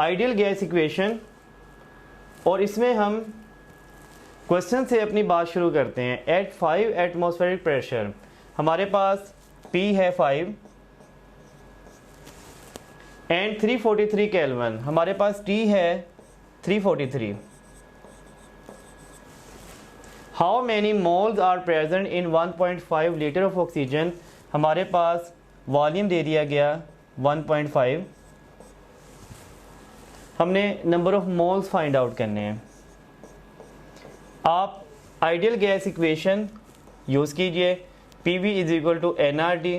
Ideal gas equation, और इसमें हम क्वेश्चन से अपनी बात शुरू करते हैं। एट 5 एटमॉस्फेरिक प्रेशर हमारे पास P है 5 एंड 343 केल्विन, हमारे पास T है 343। How many moles are present in 1.5 litre of oxygen, हमारे पास वॉल्यूम दे दिया गया 1.5। हमने number of moles find out करने हैं। आप आइडियल गैस इक्वेशन यूज़ कीजिए, PV is equal to NRT।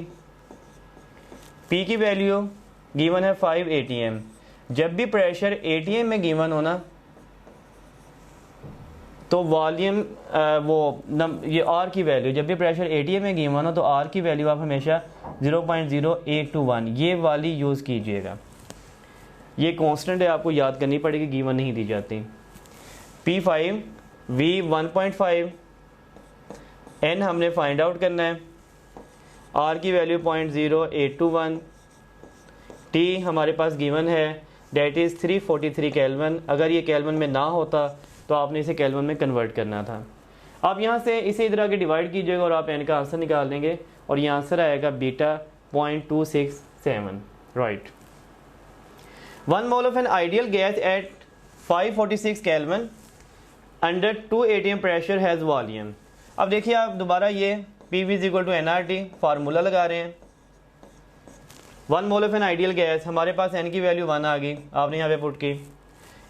P की वैल्यू गिवन है 5 ATM। जब भी प्रेशर ATM में गिवन होना तो वॉल्यूम ये R की वैल्यू, जब भी प्रेशर ATM में गिवन हो तो R की वैल्यू आप हमेशा 0.0821 ये वाली यूज़ कीजिएगा। ये कांस्टेंट है, आपको याद करनी पड़ेगी, गिवन नहीं दी जाती। P5 V 1.5, N हमने फाइंड आउट करना है, R की वैल्यू 0.0821, T हमारे पास गिवन है डेट इज़ 343 केल्विन। अगर ये केल्विन में ना होता तो आपने इसे केल्विन में कन्वर्ट करना था। आप यहाँ से इसे इधर आगे डिवाइड कीजिएगा और आप N का आंसर निकाल देंगे और ये आंसर आएगा beta 0.267, right. 1 mole of an ideal gas at 546 kelvin under 2 ATM pressure has volume. अब देखिए आप दोबारा ये PV is equal to NRT formula लगा रहे हैं। 1 mole of an ideal gas, हमारे पास N की वैल्यू 1 आ गई, आपने यहाँ पे पुट की।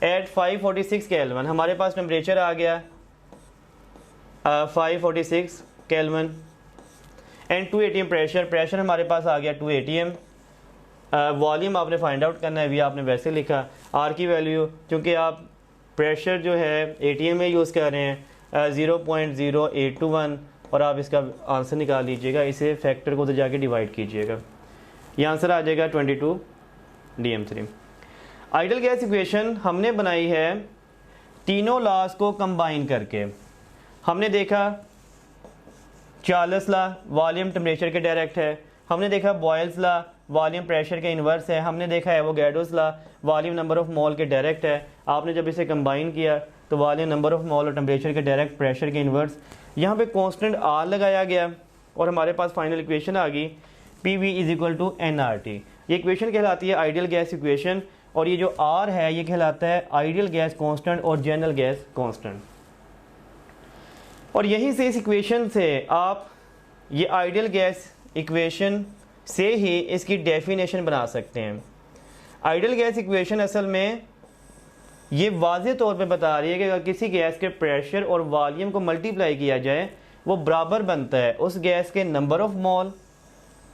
एट 546 केल्विन हमारे पास टेम्परेचर आ गया 546 केल्विन एंड 2 ATM प्रेशर हमारे पास आ गया 2 ATM। वॉल्यूम आपने फाइंड आउट करना है, भी आपने वैसे लिखा। R की वैल्यू, क्योंकि आप प्रेशर जो है ATM में यूज़ कर रहे हैं 0.0821 और आप इसका आंसर निकाल लीजिएगा। इसे फैक्टर को तो जाके डिवाइड कीजिएगा, ये आंसर आ जाएगा 22 DM3। आइडियल गैस इक्वेशन हमने बनाई है तीनों लॉज को कंबाइन करके। हमने देखा चार्ल्स लॉ वॉल्यूम टेम्परेचर के डायरेक्ट है, हमने देखा बॉयल्स लॉ वॉल्यूम प्रेशर के इन्वर्स है, हमने देखा Avogadro's law volume number of मोल के डायरेक्ट है। आपने जब इसे कंबाइन किया तो वॉल्यूम नंबर ऑफ मोल और टेम्परेचर के डायरेक्ट, प्रेशर के इन्वर्स। यहाँ पे कांस्टेंट R लगाया गया और हमारे पास फाइनल इक्वेशन आ गई PV is equal to NRT। ये इक्वेशन कहलाती है आइडियल गैस इक्वेशन और ये जो R है ये कहलाता है आइडियल गैस कांस्टेंट और जनरल गैस कांस्टेंट। और यहीं से इस इक्वेशन से आप ये आइडियल गैस इक्वेशन से ही इसकी डेफिनेशन बना सकते हैं। आइडियल गैस इक्वेशन असल में ये वाज़ेह तौर पे बता रही है कि अगर किसी गैस के प्रेशर और वॉल्यूम को मल्टीप्लाई किया जाए वो बराबर बनता है उस गैस के number of mole,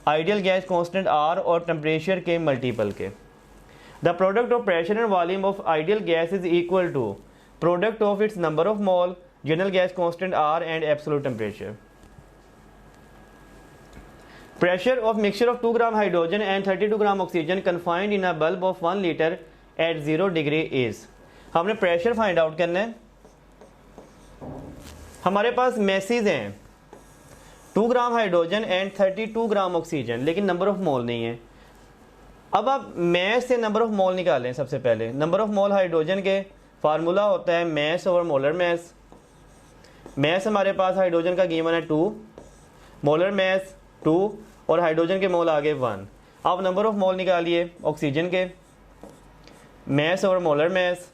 ideal gas constant R और टेम्परेचर के मल्टीपल के। The product of pressure and volume of ideal gas is equal to product of its number of mole, general gas constant R and absolute temperature. Pressure of mixture of 2 gram hydrogen and 32 gram oxygen confined in a bulb of 1 liter at 0 degree is। हमने pressure find out करना है। हमारे पास message हैं 2 gram hydrogen and 32 gram oxygen, लेकिन number of मोल नहीं है। अब आप मैस से नंबर ऑफ मोल निकालें। सबसे पहले नंबर ऑफ मोल हाइड्रोजन के फार्मूला होता है mass over molar mass. Mass हमारे पास हाइड्रोजन का गिवन है 2, मोलर मैस 2 और हाइड्रोजन के मोल आ गए 1। आप नंबर ऑफ मोल निकालिए ऑक्सीजन के, मैस और मोलर मैस।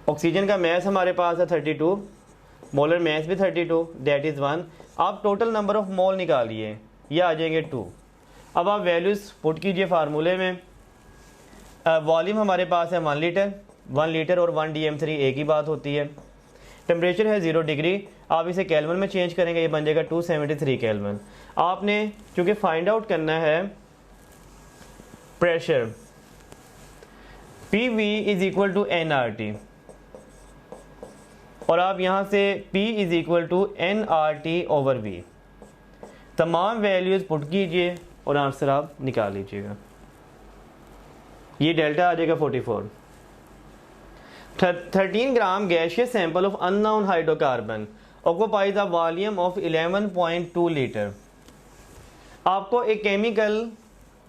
ऑक्सीजन का मैस हमारे पास है 32, मोलर मैस भी 32, दैट इज़ 1। आप टोटल नंबर ऑफ मोल निकालिए, ये आ जाएंगे 2। अब आप वैल्यूज़ पुट कीजिए फार्मूले में। वॉल्यूम हमारे पास है 1 लीटर और 1 DM3 एक ही बात होती है। टेम्परेचर है 0 डिग्री, आप इसे केल्विन में चेंज करेंगे, ये बन जाएगा 273 केल्विन। आपने चूंकि फाइंड आउट करना है pressure, PV is equal to NRT और आप यहां से P is equal to NRT over V। तमाम वैल्यूज पुट कीजिए और आंसर आप निकाल लीजिएगा। ये डेल्टा आ जाएगा 44। 13 gram gaseous sample of unknown hydrocarbon occupies a volume of 11.2 litre. आपको एक केमिकल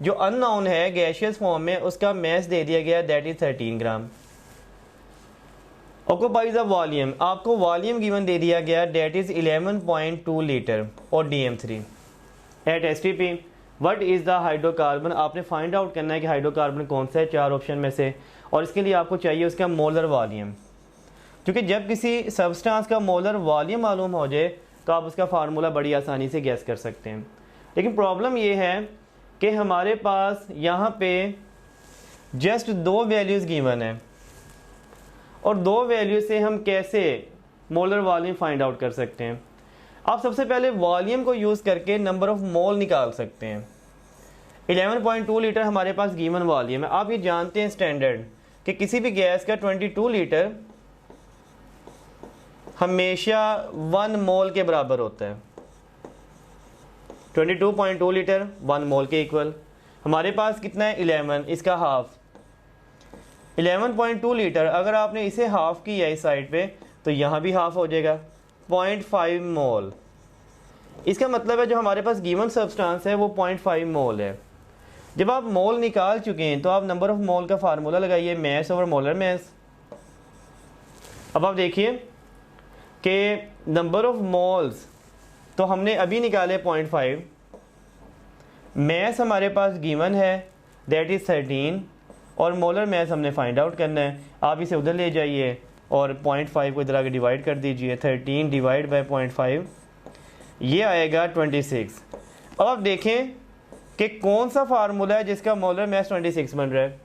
जो अननोन है गैशियस फॉर्म में उसका मैस दे दिया गया that is 13 gram. Occupies the volume, आपको वॉल्यूम गिवन दे दिया गया डेट इज 11.2 लीटर और DM3 at STP। What is the hydrocarbon, आपने फाइंड आउट करना है कि हाइड्रोकार्बन कौन सा है 4 ऑप्शन में से, और इसके लिए आपको चाहिए उसका मोलर वॉल्यूम, क्योंकि जब किसी सब्सटेंस का मोलर वॉल्यूम मालूम हो जाए तो आप उसका फार्मूला बड़ी आसानी से गैस कर सकते हैं। लेकिन प्रॉब्लम ये है कि हमारे पास यहाँ पे जस्ट 2 वैल्यूज़ गिवन है, और 2 वैल्यू से हम कैसे मोलर वॉल्यूम फाइंड आउट कर सकते हैं। आप सबसे पहले वॉल्यूम को यूज़ करके नंबर ऑफ मोल निकाल सकते हैं। 11.2 लीटर हमारे पास गिवन वॉल्यूम है। आप ये जानते हैं स्टैंडर्ड कि किसी भी गैस का 22 लीटर हमेशा 1 मोल के बराबर होता है। 22.2 लीटर 1 मोल के इक्वल। हमारे पास कितना है 11, इसका हाफ 11.2 लीटर। अगर आपने इसे हाफ किया इस साइड पे तो यहाँ भी हाफ हो जाएगा 0.5 मोल। इसका मतलब है जो हमारे पास गिवन सब्सटेंस है वो 0.5 मोल है। जब आप मोल निकाल चुके हैं तो आप नंबर ऑफ मोल का फार्मूला लगाइए, मैस ओवर मोलर मैस। अब आप देखिए कि नंबर ऑफ मोल्स तो हमने अभी निकाले 0.5, मैस हमारे पास गिवन है दैट इज़ 13, और मोलर मैस हमने फाइंड आउट करना है। आप इसे उधर ले जाइए और 0.5 को इधर आगे डिवाइड कर दीजिए। 13 डिवाइड बाई 0.5 ये आएगा 26। अब आप देखें कि कौन सा फार्मूला है जिसका मोलर मैस 26 बन रहा है।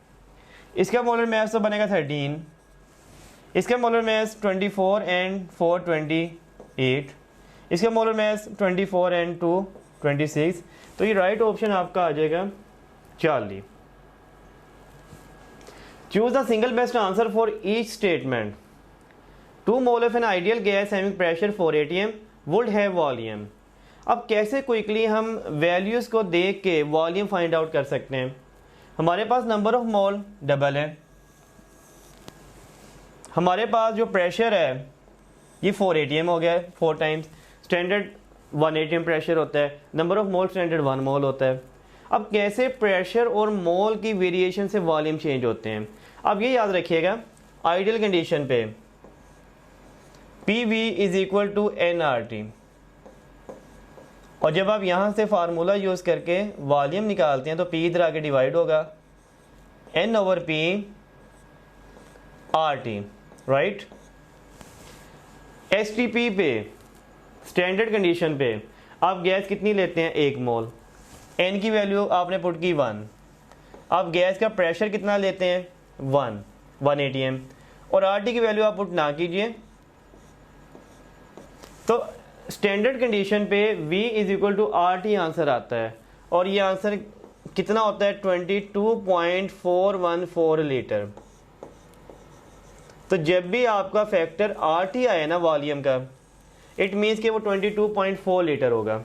इसका मोलर मैस तो बनेगा 13, इसका मोलर मैस 24 एंड 4 28, इसका मोलर मैस 24 एंड 2 26। तो ये राइट ऑप्शन आपका आ जाएगा 40। Choose the single best answer for each statement. 2 mole of an ideal gas having pressure 4 atm would have volume. अब कैसे क्विकली हम वैल्यूज़ को देख के वॉल्यूम फाइंड आउट कर सकते हैं। हमारे पास नंबर ऑफ मोल डबल है, हमारे पास जो प्रेशर है ये 4 atm हो गया है, 4 टाइम्स। स्टैंडर्ड 1 atm प्रेशर होता है, नंबर ऑफ मोल स्टैंडर्ड 1 मोल होता है। अब कैसे प्रेशर और मोल की वेरिएशन से वॉल्यूम चेंज होते हैं। अब ये याद रखिएगा आइडियल कंडीशन पे PV is equal to NRT, और जब आप यहाँ से फार्मूला यूज़ करके वॉल्यूम निकालते हैं तो P इधर आके डिवाइड होगा N over P RT, right. STP पे स्टैंडर्ड कंडीशन पे आप गैस कितनी लेते हैं 1 मोल, N की वैल्यू आपने पुट की 1। आप गैस का प्रेशर कितना लेते हैं 1 atm, और RT की वैल्यू आप पुट ना कीजिए। तो स्टैंडर्ड कंडीशन पे V is equal to RT answer आता है, और ये आंसर कितना होता है 22.414 लीटर। तो जब भी आपका फैक्टर RT आए ना वॉल्यूम का, इट मीन्स कि वो 22.4 लीटर होगा।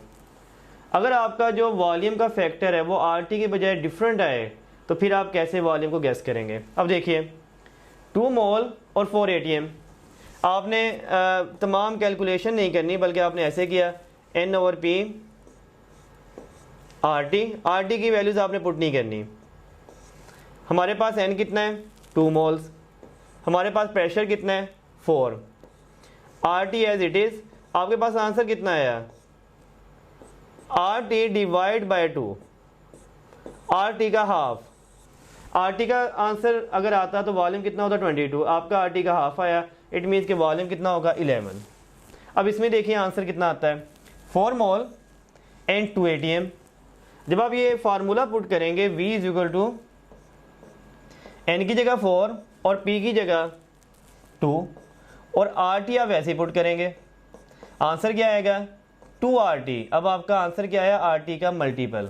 अगर आपका जो वॉल्यूम का फैक्टर है वो RT के बजाय डिफरेंट आए तो फिर आप कैसे वॉल्यूम को गैस करेंगे। अब देखिए 2 मोल और 4 atm, आपने तमाम कैलकुलेशन नहीं करनी बल्कि आपने ऐसे किया N ओवर P RT की वैल्यूज आपने पुट नहीं करनी। हमारे पास N कितना है 2 मोल्स, हमारे पास प्रेशर कितना है 4, RT एज इट इज। आपके पास आंसर कितना आया RT डिवाइड बाय 2, RT का हाफ। RT का आंसर अगर आता तो वॉल्यूम कितना होता 22, आपका RT का हाफ आया, इट मीन्स कि वॉल्यूम कितना होगा 11। अब इसमें देखिए आंसर कितना आता है 4 मोल एंड 2 atm। जब आप ये फार्मूला पुट करेंगे V is equal to N की जगह 4 और P की जगह 2, और RT आप वैसे ही पुट करेंगे, आंसर क्या आएगा 2RT। अब आपका आंसर क्या आया RT का मल्टीपल,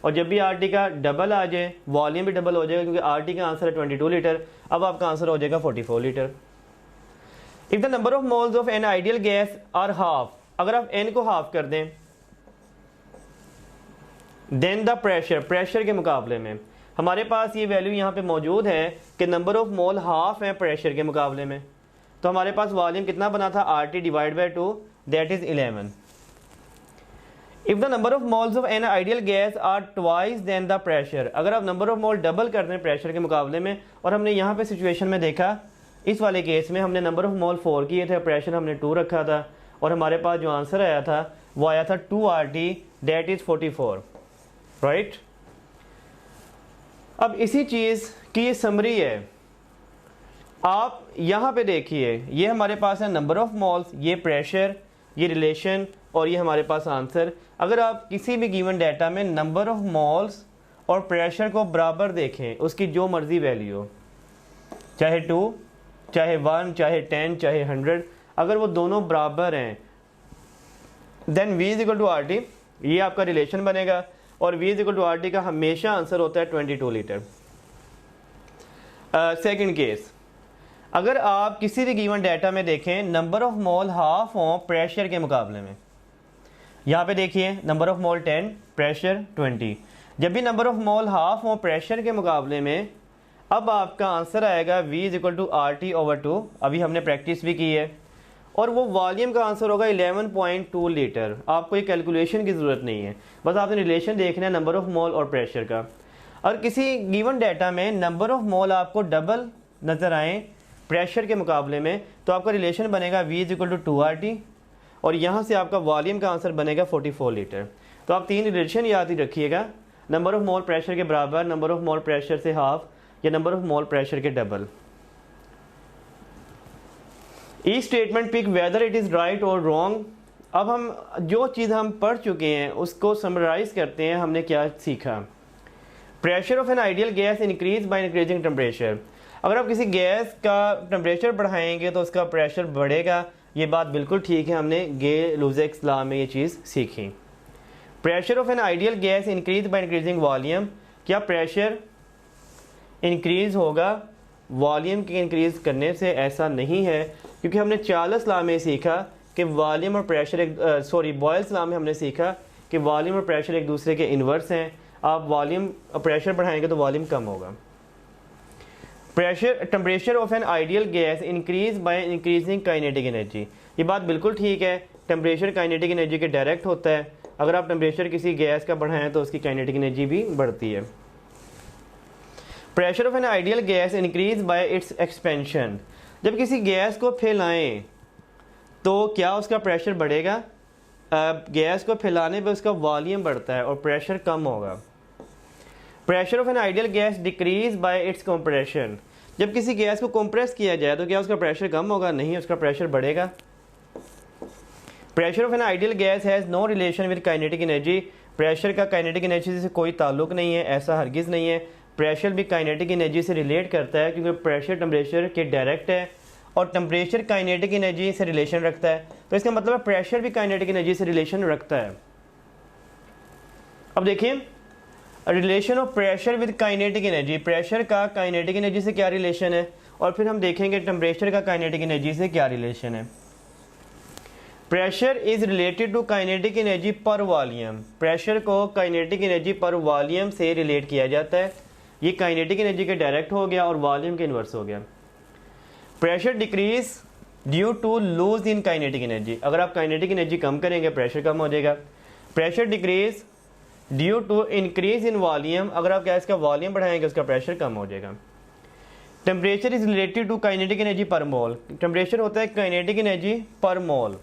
और जब भी RT का डबल आ जाए वॉल्यूम भी डबल हो जाएगा, क्योंकि RT का आंसर है 22 लीटर। अब आपका आंसर हो जाएगा 44 litre. If the number of moles of an ideal gas are half, अगर आप N को हाफ कर दें देन द प्रेशर के मुकाबले में हमारे पास ये वैल्यू यहाँ पे मौजूद है कि नंबर ऑफ मोल हाफ है प्रेशर के मुकाबले में, तो हमारे पास वॉल्यूम कितना बना था RT divide by 2 that is 11। If the number of moles of an ideal gas are twice then the pressure, अगर आप नंबर ऑफ मोल डबल कर दें प्रेशर के मुकाबले में, और हमने यहाँ पे सिचुएशन में देखा इस वाले केस में हमने नंबर ऑफ मोल 4 किए थे, प्रेशर हमने 2 रखा था, और हमारे पास जो आंसर आया था वो आया था 2RT दैट इज़ 44, राइट। अब इसी चीज़ की ये समरी है, आप यहाँ पे देखिए, ये हमारे पास है नंबर ऑफ मोल्स, ये प्रेशर, ये रिलेशन, और ये हमारे पास आंसर। अगर आप किसी भी गिवन डाटा में नंबर ऑफ मोल्स और प्रेशर को बराबर देखें, उसकी जो मर्जी वैल्यू हो, चाहे 2, चाहे 1, चाहे 10, चाहे 100, अगर वो दोनों बराबर हैं then V is equal to RT, ये आपका रिलेशन बनेगा, और V is equal to RT का हमेशा आंसर होता है 22 लीटर। सेकंड केस, अगर आप किसी भी गिवन डाटा में देखें नंबर ऑफ मोल हाफ हो प्रेशर के मुकाबले में, यहाँ पे देखिए नंबर ऑफ मोल 10, प्रेशर 20, जब भी नंबर ऑफ मोल हाफ हो प्रेशर के मुकाबले में, अब आपका आंसर आएगा V is equal to RT/2। अभी हमने प्रैक्टिस भी की है, और वो वॉल्यूम का आंसर होगा 11.2 लीटर। आपको ये कैलकुलेशन की ज़रूरत नहीं है, बस आपने रिलेशन देखना है नंबर ऑफ मोल और प्रेशर का। और किसी गिवन डाटा में नंबर ऑफ मोल आपको डबल नज़र आए प्रेशर के मुकाबले में, तो आपका रिलेशन बनेगा V is equal to 2RT, और यहाँ से आपका वॉल्यूम का आंसर बनेगा 44 लीटर। तो आप 3 रिलेशन याद ही रखिएगा, नंबर ऑफ मोल प्रेशर के बराबर, नंबर ऑफ मोल प्रेशर से हाफ, या नंबर ऑफ मोल प्रेशर के डबल। ई statement pick whether it is right और रॉन्ग। अब हम जो चीज़ हम पढ़ चुके हैं उसको समराइज करते हैं, हमने क्या सीखा। Pressure of an ideal gas increase by increasing temperature, अगर आप किसी गैस का टेम्परेचर बढ़ाएंगे तो उसका प्रेशर बढ़ेगा, ये बात बिल्कुल ठीक है, हमने गे-लुज़ेक्स लॉ में ये चीज़ सीखी। Pressure of an ideal gas increase by increasing volume, क्या प्रेशर इंक्रीज होगा वॉल्यूम के इंक्रीज करने से? ऐसा नहीं है, क्योंकि हमने चार्ल्स लॉ में सीखा कि वॉल्यूम और प्रेशर बॉयल्स लॉ में हमने सीखा कि वॉल्यूम और प्रेशर एक दूसरे के इन्वर्स हैं। आप वॉल्यूम और प्रेशर बढ़ाएंगे तो वॉल्यूम कम होगा। Pressure temperature of an ideal gas increase by increasing kinetic energy, ये बात बिल्कुल ठीक है, टेम्परेचर काइनेटिक एनर्जी के डायरेक्ट होता है। अगर आप टेम्परेचर किसी गैस का बढ़ाएं तो उसकी काइनेटिक एनर्जी भी बढ़ती है। Pressure of an ideal gas increase bye it's expansion, जब किसी गैस को फैलाएं तो क्या उसका प्रेशर बढ़ेगा? गैस को फैलाने पे उसका वॉल्यूम बढ़ता है और प्रेशर कम होगा। Pressure of an ideal gas decrease bye it's compression, जब किसी गैस को कंप्रेस किया जाए तो क्या उसका प्रेशर कम होगा? नहीं, उसका प्रेशर बढ़ेगा। Pressure of an ideal gas has no relation with kinetic energy, pressure का काइनेटिक एनर्जी से कोई ताल्लुक नहीं है, ऐसा हरगिज़ नहीं है। प्रेशर भी काइनेटिक एनर्जी से रिलेट करता है, क्योंकि प्रेशर टेम्परेचर के डायरेक्ट है और टेम्परेचर काइनेटिक एनर्जी से रिलेशन रखता है, तो इसका मतलब है प्रेशर भी काइनेटिक एनर्जी से रिलेशन रखता है। अब देखिए relation of pressure with kinetic energy, pressure का काइनेटिक एनर्जी से क्या रिलेशन है, और फिर हम देखेंगे टेम्परेचर का काइनेटिक एनर्जी से क्या रिलेशन है। Pressure is related to kinetic energy per volume, pressure को काइनेटिक एनर्जी पर वॉल्यूम से रिलेट किया जाता है। ये काइनेटिक एनर्जी के डायरेक्ट हो गया और वॉल्यूम के इन्वर्स हो गया। Pressure decrease due to lose in kinetic energy, अगर आप काइनेटिक एनर्जी कम करेंगे प्रेशर कम हो जाएगा। Pressure decrease due to increase in volume, अगर आप गैस का वॉल्यूम बढ़ाएंगे उसका प्रेशर कम हो जाएगा। Temperature is related to kinetic energy per mole, temperature होता है kinetic energy per mole.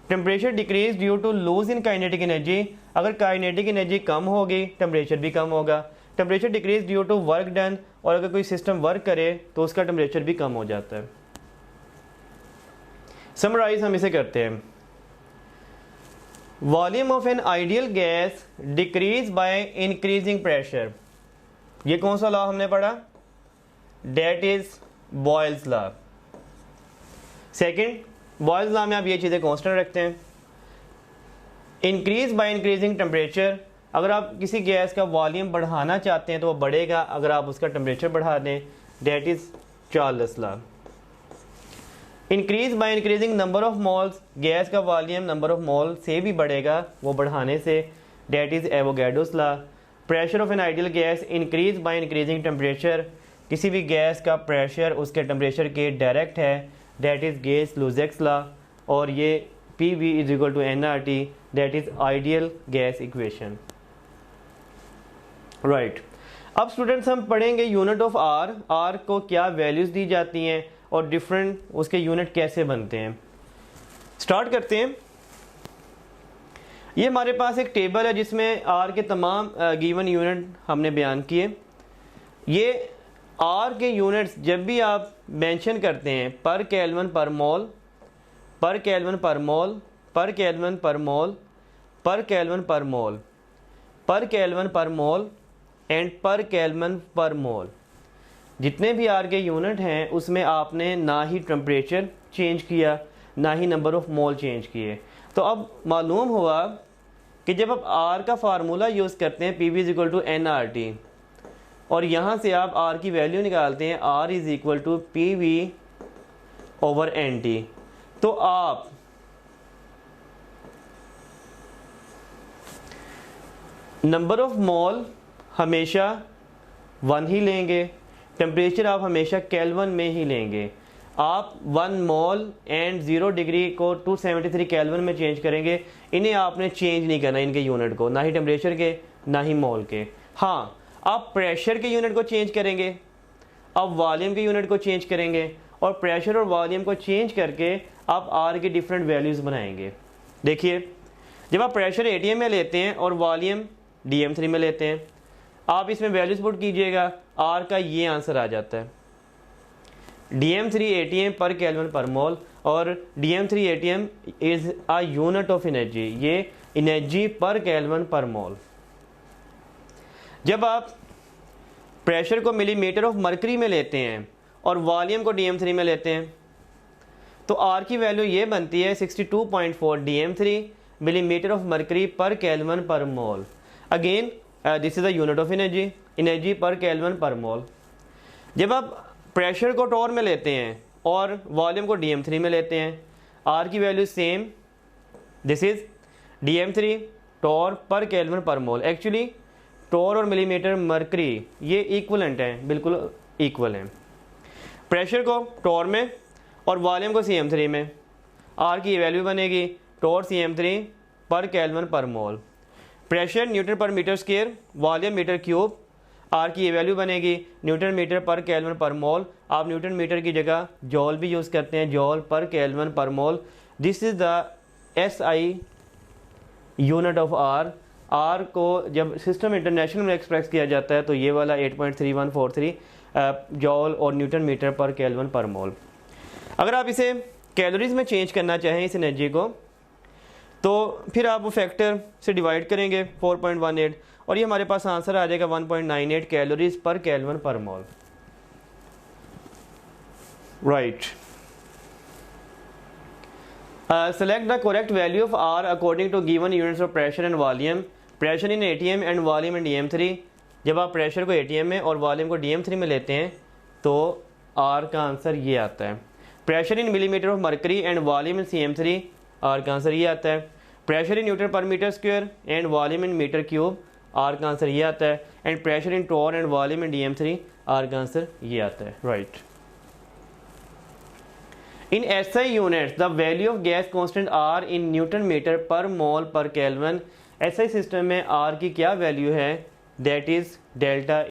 Temperature decrease due to lose in kinetic energy, अगर काइनेटिक एनर्जी कम होगी टेम्परेचर भी कम होगा। Temperature decrease due to work done, और अगर कोई सिस्टम वर्क करे तो उसका टेम्परेचर भी कम हो जाता है। समराइज हम इसे करते हैं। Volume of an ideal gas decrease by increasing pressure, ये कौन सा लॉ हमने पढ़ा? That is Boyle's law. Second, Boyle's law में आप ये चीज़ें कॉन्स्टेंट रखते हैं। इंक्रीज बाय इंक्रीजिंग टेम्परेचर, अगर आप किसी गैस का वॉल्यूम बढ़ाना चाहते हैं तो वो बढ़ेगा अगर आप उसका टेम्परेचर बढ़ा दें, that is Charles law. Increase by increasing number of moles, gas का वॉल्यूम नंबर ऑफ मोल से भी बढ़ेगा वो बढ़ाने से, that is Avogadro's law. Pressure of an ideal gas increase by increasing temperature, किसी भी गैस का प्रेशर उसके टेम्परेचर के डायरेक्ट है, डेट इज गेस-लुज़ेक्स लॉ। और ये PV is equal to NRT that is ideal gas equation. Right, अब students हम पढ़ेंगे यूनिट ऑफ आर, आर को क्या वैल्यूज दी जाती हैं और डिफरेंट उसके यूनिट कैसे बनते हैं। स्टार्ट करते हैं। ये हमारे पास एक टेबल है जिसमें आर के तमाम गिवन यूनिट हमने बयान किए। ये आर के यूनिट्स जब भी आप मेंशन करते हैं पर kelvin per mole, per kelvin per mole, per kelvin per mole, per kelvin per mole, per kelvin per mole and पर केल्विन पर मोल, जितने भी आर के यूनिट हैं उसमें आपने ना ही टेम्परेचर चेंज किया ना ही नंबर ऑफ मोल चेंज किए। तो अब मालूम हुआ कि जब आप आर का फार्मूला यूज़ करते हैं P V is equal to N R T, और यहाँ से आप आर की वैल्यू निकालते हैं R is equal to P V over N T, तो आप नंबर ऑफ मोल हमेशा 1 ही लेंगे, टेम्परेचर आप हमेशा केल्विन में ही लेंगे। आप 1 मोल एंड 0 डिग्री को 273 केल्विन में चेंज करेंगे। इन्हें आपने चेंज नहीं करना, इनके यूनिट को, ना ही टेम्परेचर के ना ही मोल के। हाँ, आप प्रेशर के यूनिट को चेंज करेंगे, आप वॉल्यूम के यूनिट को चेंज करेंगे, और प्रेशर और वॉल्यूम को चेंज करके आप आर की डिफरेंट वैल्यूज़ बनाएंगे। देखिए, जब आप प्रेशर एटीएम में लेते हैं और वॉल्यूम डीएम3 में लेते हैं, आप इसमें वैल्यूज पुट कीजिएगा, आर का ये आंसर आ जाता है DM3 ATM पर केल्विन पर मोल, और DM3 ATM is a unit of energy, ये energy per kelvin per mole. जब आप प्रेशर को मिलीमीटर ऑफ मरकरी में लेते हैं और वॉल्यूम को DM3 में लेते हैं, तो आर की वैल्यू ये बनती है 62.4 DM3 millimetre of mercury per kelvin per mole. Again this is the unit of energy, energy per kelvin per mole. जब आप प्रेशर को टॉर में लेते हैं और वॉल्यूम को DM3 में लेते हैं, आर की value same, this is DM3 torr per kelvin per mole. Actually torr और मिलीमीटर मरकरी ये इक्वलेंट हैं, बिल्कुल इक्वल हैं। प्रेशर को टॉर में और वॉल्यूम को CM3 में, आर की वैल्यू बनेगी Tor CM3 per kelvin per mole. Pressure newton per metre square, volume metre cube, R की ये वैल्यू बनेगी न्यूटन मीटर पर केल्विन पर मोल। आप न्यूटन मीटर की जगह जॉल भी यूज़ करते हैं, जॉल per kelvin per mole. This is the SI unit of R. R को जब सिस्टम इंटरनेशनल में एक्सप्रेस किया जाता है तो ये वाला 8.3143 जॉल और न्यूटन मीटर पर केल्विन पर मोल। अगर आप इसे कैलोरीज में चेंज करना चाहें इस एनर्जी को, तो फिर आप वो फैक्टर से डिवाइड करेंगे 4.18, और ये हमारे पास आंसर आ जाएगा 1.98 calories per kelvin per mole. Right, select the correct value of R according to given units of pressure and volume, pressure in ATM and volume in DM3। जब आप प्रेशर को ATM में और वॉल्यूम को DM3 में लेते हैं तो आर का आंसर ये आता है। Pressure in millimetre of mercury and volume in CM3, R का आंसर ये आता है। Pressure in newton per metre square and volume in metre cube, R का आंसर ये आता है। And pressure in torr and volume in DM3, R का answer ये आता है। Right, in SI units the value of gas constant R in newton metre per mole per kelvin. SI system में are की क्या वैल्यू है, that is delta